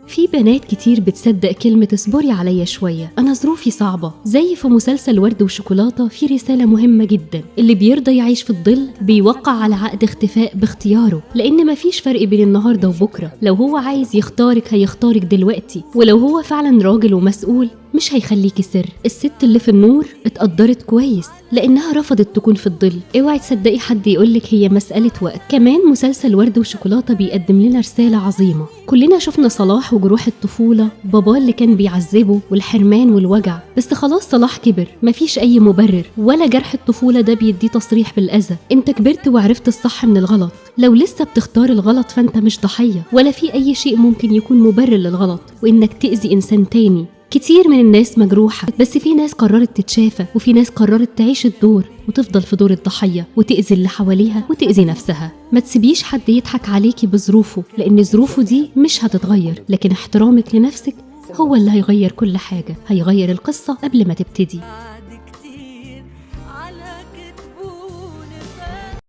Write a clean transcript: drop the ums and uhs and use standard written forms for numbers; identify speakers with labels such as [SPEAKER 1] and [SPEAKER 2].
[SPEAKER 1] في بنات كتير بتصدق كلمة اصبري عليا شوية، أنا ظروفي صعبة. زي في مسلسل ورد وشوكولاتة في رسالة مهمة جدا: اللي بيرضى يعيش في الظل بيوقع على عقد اختفاء باختياره، لأن مفيش فرق بين النهاردة وبكرة. لو هو عايز يختارك هيختارك دلوقتي، ولو هو فعلا راجل ومسؤول مش هيخليكي سر. الست اللي في النور اتقدرت كويس لأنها رفضت تكون في الظل. اوعي تصدقي حد يقولك هي مسألة وقت. كمان مسلسل ورد وشوكولاتة بيقدم لنا رسالة عظيمة. كلنا شفنا صلاح وجروح الطفولة، باباه اللي كان بيعذبه والحرمان والوجع، بس خلاص صلاح كبر، مفيش أي مبرر، ولا جرح الطفولة ده بيديه تصريح بالأذى. انت كبرت وعرفت الصح من الغلط. لو لسه بتختار الغلط فانت مش ضحية، ولا في أي شيء ممكن يكون مبرر للغلط وإنك تأذي إنسان تاني. كتير من الناس مجروحة، بس في ناس قررت تتشافى، وفي ناس قررت تعيش الدور وتفضل في دور الضحية وتأذي اللي حواليها وتأذي نفسها. ما تسيبيش حد يضحك عليكي بظروفه، لأن ظروفه دي مش هتتغير، لكن احترامك لنفسك هو اللي هيغير كل حاجة، هيغير القصة قبل ما تبتدي.